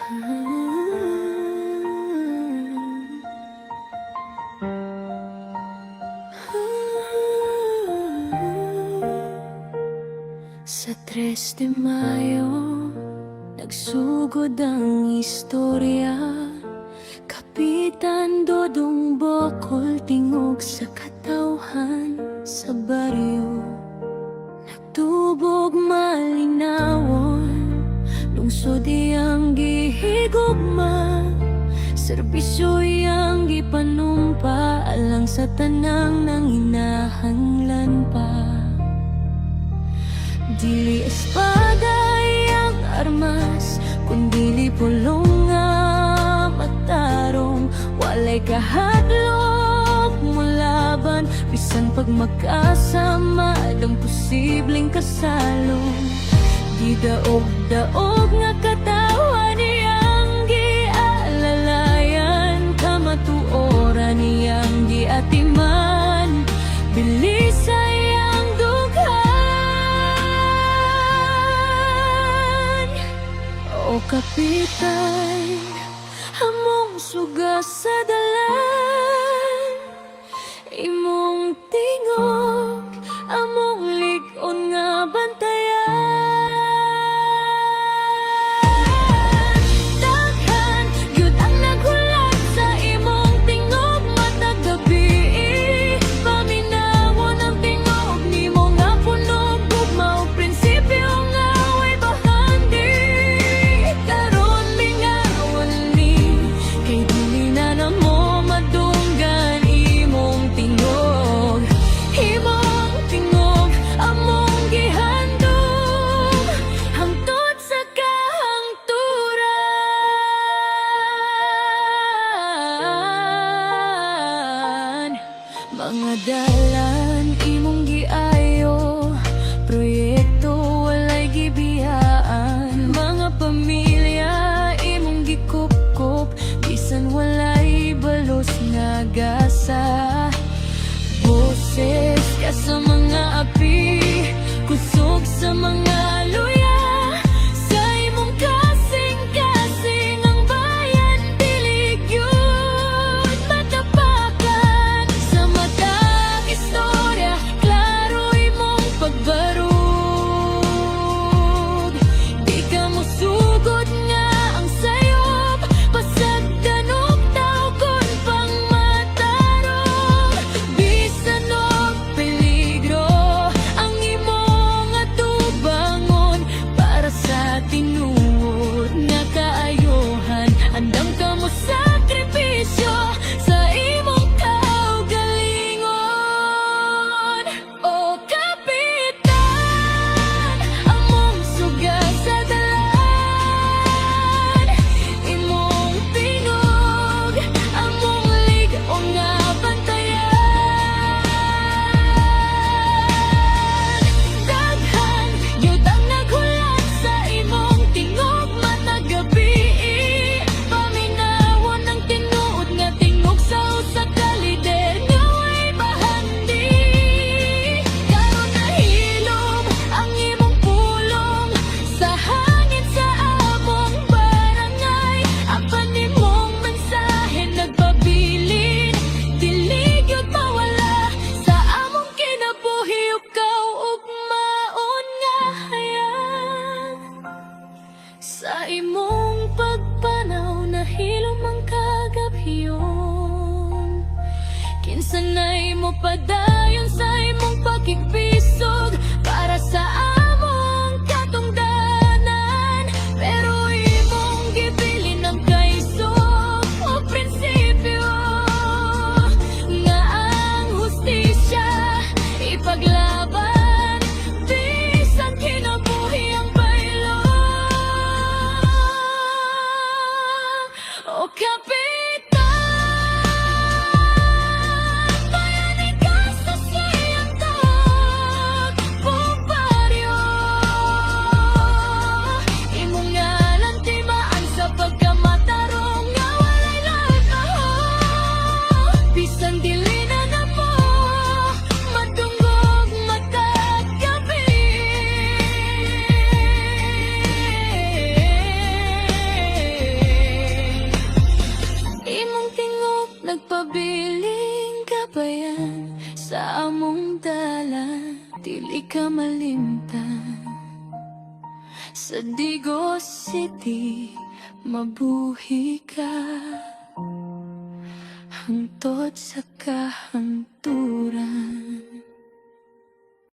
Sa 3 de Mayo, nagsugod ang istorya. Kapitan Dodong Bocol, tingog sa katawhan sa baryo. Nagtubog malinawon, lungsod iyang gihigugma. Serbisyo iyang gipanumpa, alang sa tanang nang hinahanglan pa. Dili espada iyang armas, kundili pulong nga matarong. Walay kahadlok mulaban, bisan pag magkasama dang posibleng kasalong. Di daog-daog nga katawan iyang gialalayan, kamatuoran iyang giatiman, bilis sa iyang dughan. O kapitan, among suga sa dalan, imong tingog, among lig-on nga bantayan. Daghan gyud ang naghulat sa imong tingog matag gabi. Paminawon ang tingog nimo nga punog, gugma ug prinsipyo nga way bahandi. Karon lingawan ni, kay dili na namo madunggan imong tingog. Imong tingog, among gihandom, hangtod sa kahangturan. Mga dalan imong giayo, proyekto walay gibiyaan. Mga pamilya imong gikup-kup, bisan walay balos nga gasa. Boses ka sa mga api, kusog sa mga luya. Sa imong kasing-kasing ang bayan dilig yun matapakan. Sa matag istorya, klaro imong pagbarug. Di ka musugod nga ang sayop, pasagdan og tawgon pang matarong. Bisan og peligro ang imong atubangon, para sa tinuod nga kaayohan. Andam ka mo sakripisyo sa imong kaugalingon. O kapitan, among suga sa dalan, imong tingog, among lig-on nga bantayan. Daghan gyud ang naghulat sa imong tingog matag gabi. Paminawon ang tinuod nga tingog sa usa ka lider nga way bahandi. Karon nahilom ang imong pulong sa hangin sa among barangay. Apan imong mensahe nagpabilin, dili gyud mawala sa among kinabuhi. Ukaw ug maon nga hayag sa imong pagpanaw, nahilom ang kagabhiyon. Kinsa na imo padayon sa imong pagkikbisog para sa among katungdanan. Pero imong gibilin ang kaisog o prinsipyo nga ang hustisya ipaglaban, bisan kinabuhi ang baylo. O kapitan, bayani ka sa siyang taon. Nagpabiling kabayan sa among dala, dili ka malimtan. Sa Digos City, mabuhi ka hangtod sa kahangturan.